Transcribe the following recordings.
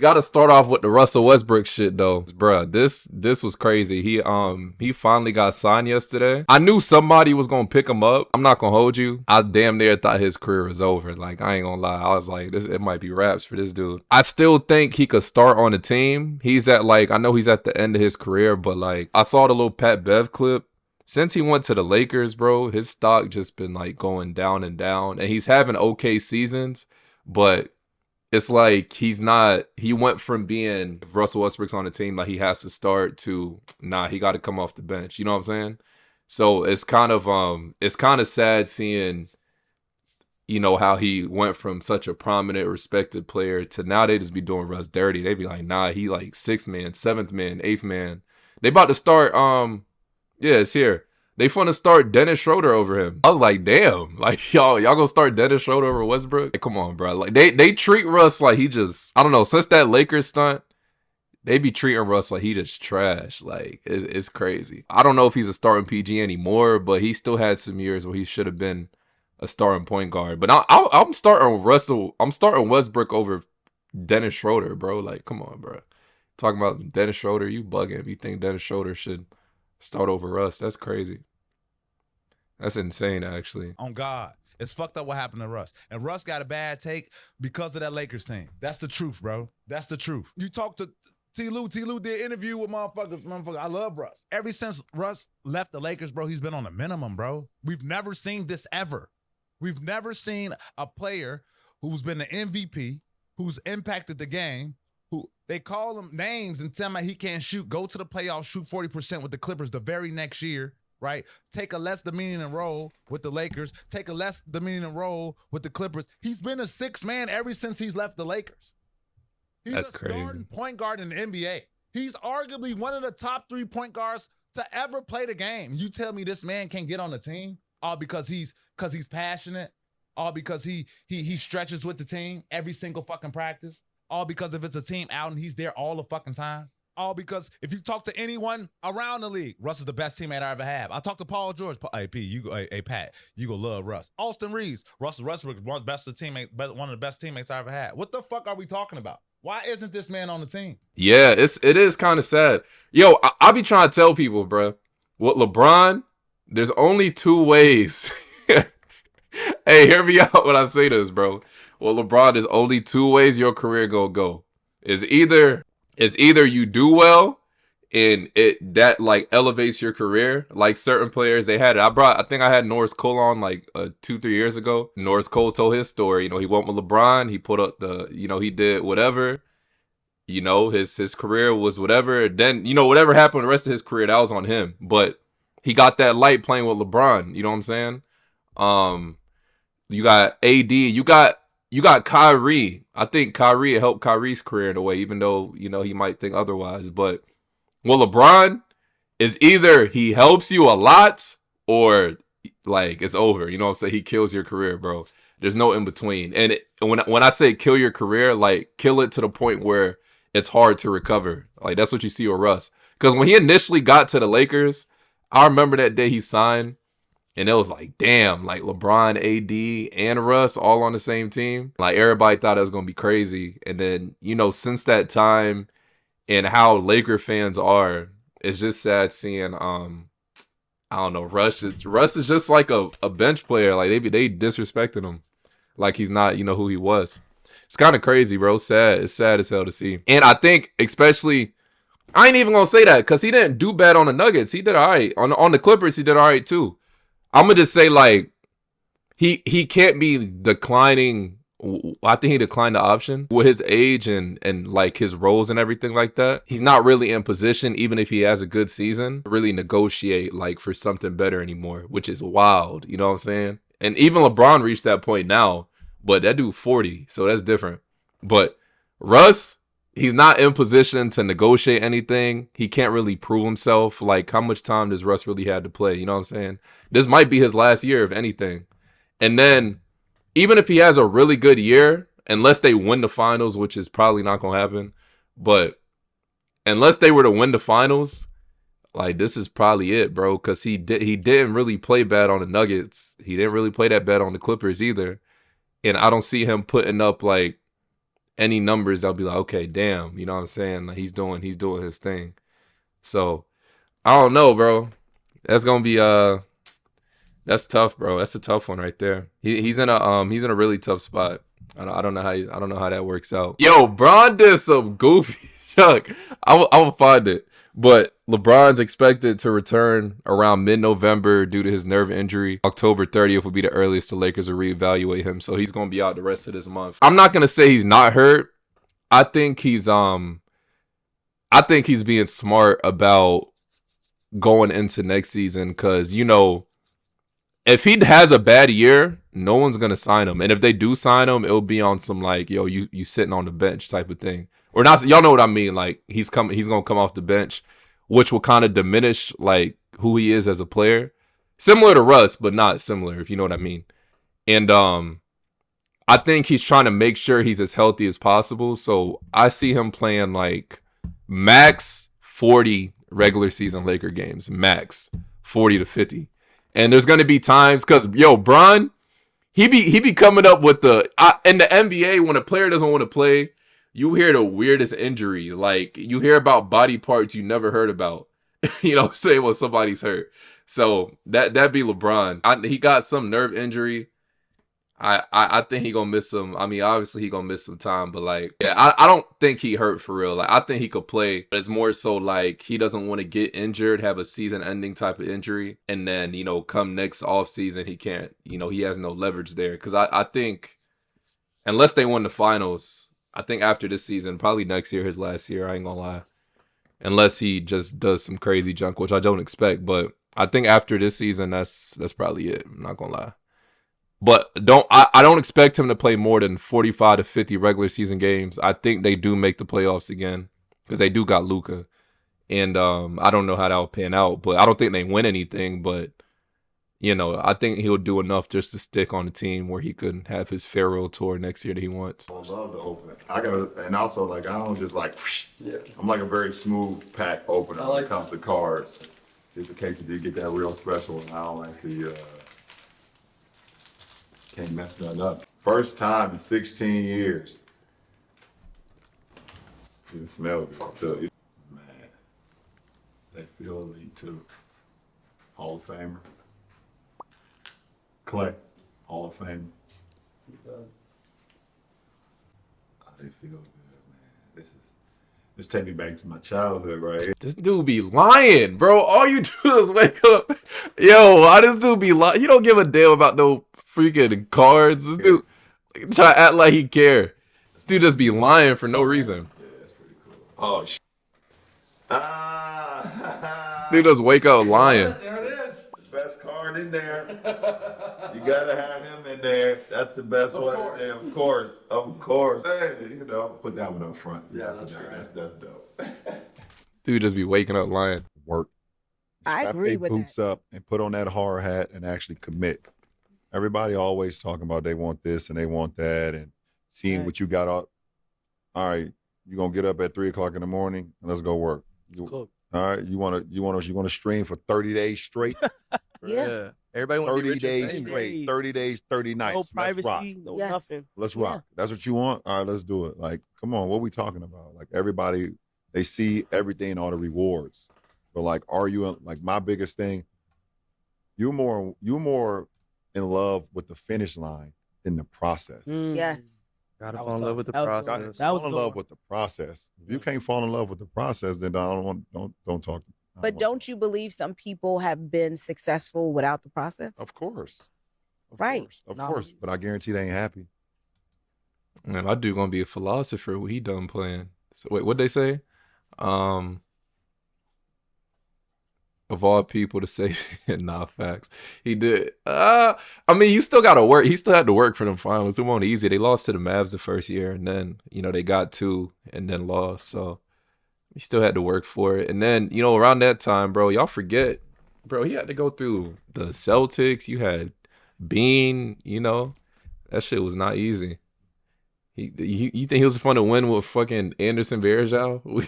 Got to start off with the Russell Westbrook shit though, bruh. This was crazy. He finally got signed yesterday. I knew somebody was gonna pick him up. I'm not gonna hold you. I damn near thought his career was over. Like I ain't gonna lie. I was like, it might be wraps for this dude. I still think he could start on the team. He's at I know he's at the end of his career, but like I saw the little Pat Bev clip. Since he went to the Lakers, bro, his stock just been like going down and down, and he's having okay seasons, but it's like he went from being, if Russell Westbrook's on the team, like he has to start, to nah, he got to come off the bench. You know what I'm saying? So it's kind of sad seeing, how he went from such a prominent, respected player to now they just be doing Russ dirty. They be like, nah, he like sixth man, seventh man, eighth man. They about to start, yeah, it's here. They finna start Dennis Schroeder over him. I was like, damn, like y'all gonna start Dennis Schroeder over Westbrook? Like, come on, bro. Like they treat Russ like he just, I don't know, since that Lakers stunt, they be treating Russ like he just trash. Like it's crazy. I don't know if he's a starting PG anymore, but he still had some years where he should have been a starting point guard. But I'm starting Russell. I'm starting Westbrook over Dennis Schroeder, bro. Like, come on, bro. Talking about Dennis Schroeder, you bugging if you think Dennis Schroeder should start over Russ. That's crazy. That's insane, actually. On God. It's fucked up what happened to Russ. And Russ got a bad take because of that Lakers team. That's the truth, bro. That's the truth. You talk to T-Lou. T-Lou did interview with motherfuckers. I love Russ. Ever since Russ left the Lakers, bro, he's been on a minimum, bro. We've never seen this ever. We've never seen a player who's been the MVP, who's impacted the game, who they call him names and tell him he can't shoot, go to the playoffs, shoot 40% with the Clippers the very next year, right? Take a less demeaning role with the Lakers, take a less demeaning role with the Clippers. He's been a sixth man ever since he's left the Lakers. He's That's a crazy. starting point guard in the NBA. He's arguably one of the top 3 point guards to ever play the game. You tell me this man can't get on the team all because he's passionate, all because he stretches with the team every single fucking practice, all because if it's a team out and he's there all the fucking time, all because if you talk to anyone around the league, Russ is the best teammate I ever have. I talked to Paul George. Hey, P, Pat, you go love Russ. Austin Reeves, Russell Westbrook, one of the best teammates I ever had. What the fuck are we talking about? Why isn't this man on the team? Yeah, it is kind of sad. Yo, I be trying to tell people, bro, with LeBron, there's only 2 ways. Hey, hear me out when I say this, bro. Well, LeBron, there's only 2 ways your career gonna go. It's either you do well and that like elevates your career. Like certain players, they had it. I think I had Norris Cole on like 2-3 years ago. Norris Cole told his story. He went with LeBron. He put up he did whatever. His career was whatever. Then, whatever happened the rest of his career, that was on him. But he got that light playing with LeBron. You know what I'm saying? You got AD. You got Kyrie. I think Kyrie helped Kyrie's career in a way, even though, he might think otherwise. But, well, LeBron is either he helps you a lot or, like, it's over. You know what I'm saying? He kills your career, bro. There's no in between. And when I say kill your career, like, kill it to the point where it's hard to recover. Like, that's what you see with Russ. Because when he initially got to the Lakers, I remember that day he signed. And it was like, damn, like LeBron, AD, and Russ all on the same team. Like everybody thought it was going to be crazy. And then, since that time and how Laker fans are, it's just sad seeing, I don't know, Russ is just like a bench player. Like they disrespected him like he's not, who he was. It's kind of crazy, bro. Sad. It's sad as hell to see. And I think especially, I ain't even going to say that because he didn't do bad on the Nuggets. He did all right. On the Clippers, he did all right too. I'm going to just say, like, he can't be declining. I think he declined the option with his age and like his roles and everything like that. He's not really in position, even if he has a good season, to really negotiate like for something better anymore, which is wild. You know what I'm saying? And even LeBron reached that point now, but that dude 40, so that's different. But Russ, he's not in position to negotiate anything. He can't really prove himself. Like, how much time does Russ really have to play? You know what I'm saying? This might be his last year, if anything. And then, even if he has a really good year, unless they win the finals, which is probably not going to happen, but unless they were to win the finals, like, this is probably it, bro, because he didn't really play bad on the Nuggets. He didn't really play that bad on the Clippers either. And I don't see him putting up, like, any numbers, they'll be like, okay, damn, you know what I'm saying? Like he's doing his thing. So I don't know, bro. That's gonna be that's tough, bro. That's a tough one right there. He's in a really tough spot. I don't know how that works out. Yo, Bron did some goofy junk. I will find it. But LeBron's expected to return around mid-November due to his nerve injury. October 30th will be the earliest the Lakers will reevaluate him. So he's gonna be out the rest of this month. I'm not gonna say he's not hurt. I think he's being smart about going into next season because, you know, if he has a bad year, no one's gonna sign him. And if they do sign him, it'll be on some like, yo, you sitting on the bench type of thing. Or not, y'all know what I mean. Like he's gonna come off the bench, which will kind of diminish like who he is as a player. Similar to Russ, but not similar, if you know what I mean. And I think he's trying to make sure he's as healthy as possible. So I see him playing like max 40 regular season Laker games, max 40 to 50. And there's gonna be times because Bron, he be coming up with in the NBA when a player doesn't want to play, you hear the weirdest injury. Like you hear about body parts you never heard about. You know, say when somebody's hurt. So that'd be LeBron. He got some nerve injury. I think he gonna miss some. I mean, obviously he gonna miss some time, but like, yeah, I don't think he hurt for real. Like, I think he could play. But it's more so like he doesn't want to get injured, have a season-ending type of injury, and then come next off season he can't. He has no leverage there because I think unless they win the finals, I think after this season, probably next year, his last year. I ain't gonna lie, unless he just does some crazy junk, which I don't expect. But I think after this season, that's probably it. I'm not gonna lie. But I don't expect him to play more than 45 to 50 regular season games. I think they do make the playoffs again because they do got Luka. And I don't know how that will pan out, but I don't think they win anything. But, I think he'll do enough just to stick on the team where he could have his farewell tour next year that he wants. I love the opener. And also like I don't just like. Yeah. I'm like a very smooth pack opener when it comes to cards. Just in case if you get that real special, and I don't like to. Can't mess that up. First time in 16 years. You can smell it too. Man, they feel elite too. Hall of Famer. Clay, Hall of Famer. They feel good, man. This take me back to my childhood, right? This dude be lying, bro. All you do is wake up. Yo, why this dude be lying? You don't give a damn about no freaking cards. This dude try to act like he care. This dude just be lying for no reason. Yeah, that's pretty cool. Oh, Dude just wake up lying. There it is. The best card in there. You gotta have him in there. That's the best one in there. Of course. Hey, put that one up front. Yeah, that's dope. Dude just be waking up lying. Work. I agree with that. Boots up and put on that hard hat and actually commit. Everybody always talking about they want this and they want that and seeing what you got all right, you're gonna get up at 3:00 in the morning and let's go work. All right, you wanna stream for 30 days straight? Yeah. Everybody wants 30 days straight, 30 days, 30 nights. No Let's privacy, rock. no Yes. nothing. Let's rock. That's what you want? All right, let's do it. Like, come on, what are we talking about? Like everybody, they see everything, all the rewards. But like, are you like my biggest thing? You're more in love with the finish line than the process. Yes. Gotta That fall in was love with the tough. process. That was fall in good love one. with the process. If you can't fall in love with the process, then don't talk. But don't you believe some people have been successful without the process? Of course. Right. Of course. But I guarantee they ain't happy. Man, my dude gonna be a philosopher when he done playing. So wait, what'd they say? Of all people to say, nah, facts. He did. I mean, you still gotta work. He still had to work for them finals. It wasn't easy. They lost to the Mavs the first year, and then they got 2 and then lost. So he still had to work for it. And then around that time, bro, y'all forget, bro, he had to go through the Celtics. You had Bean. That shit was not easy. You think he was fun to win with fucking Anderson Varejao?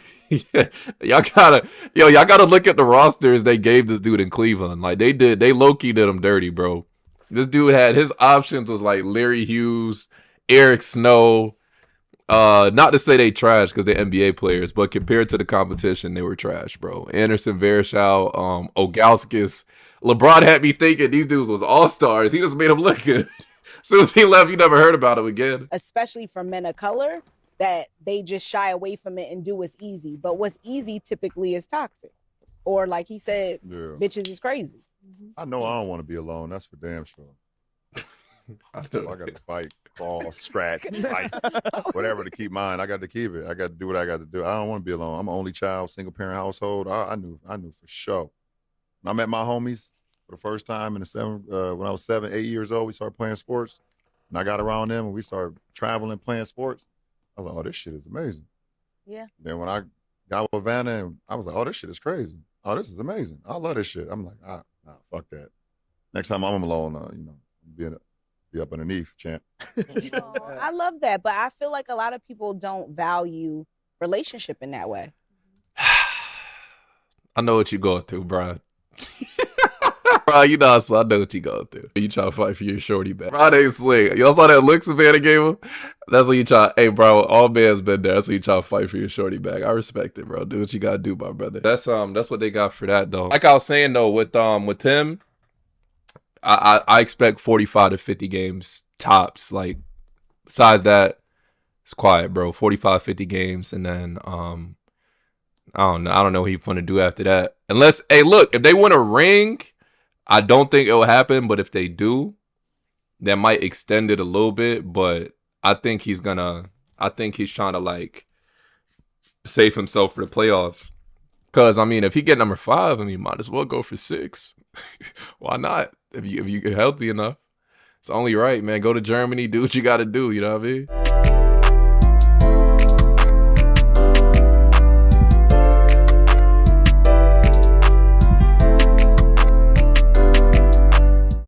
Y'all gotta look at the rosters they gave this dude in Cleveland. Like they low-key did him dirty, bro. This dude had his options was like Larry Hughes, Eric Snow, Not to say they trash because they're NBA players, but compared to the competition, they were trash, bro. Anderson, Varejao, Ogauskas. LeBron had me thinking these dudes was all-stars. He just made them look good. As soon as he left, you never heard about him again. Especially for men of color, that they just shy away from it and do what's easy. But what's easy typically is toxic. Or like he said, bitches is crazy. I know I don't want to be alone. That's for damn sure. I got to fight, fall, scratch, fight, whatever to keep mine. I got to keep it. I got to do what I got to do. I don't want to be alone. I'm an only child, single parent household. I knew for sure. When I met my homies for the first time when I was 7, 8 years old, we started playing sports. And I got around them and we started traveling, playing sports. I was like, oh, this shit is amazing. Yeah. Then when I got with Vanna, and I was like, oh, this shit is crazy. Oh, this is amazing. I love this shit. I'm like, nah, fuck that. Next time I'm alone, be up underneath, champ. I love that, but I feel like a lot of people don't value relationship in that way. I know what you're going through, Brian. Bro, you know, so I know what you going through. You try to fight for your shorty back. Brian ain't slick. Y'all saw that look Savannah gave him? That's what you try. Hey, bro, all man's been there. That's what you try to fight for your shorty back. I respect it, bro. Do what you gotta do, my brother. That's what they got for that, though. Like I was saying, though, with him, I expect 45 to 50 games tops. Like, besides that, it's quiet, bro. 45, 50 games, and then I don't know what he's gonna do after that. Unless, hey, look, if they win a ring, I don't think it will happen. But if they do, that might extend it a little bit. But I think he's trying to like save himself for the playoffs. Cause I mean, if he get number 5, I mean, might as well go for 6. Why not? If you get healthy enough, it's only right, man. Go to Germany, do what you got to do. You know what I mean?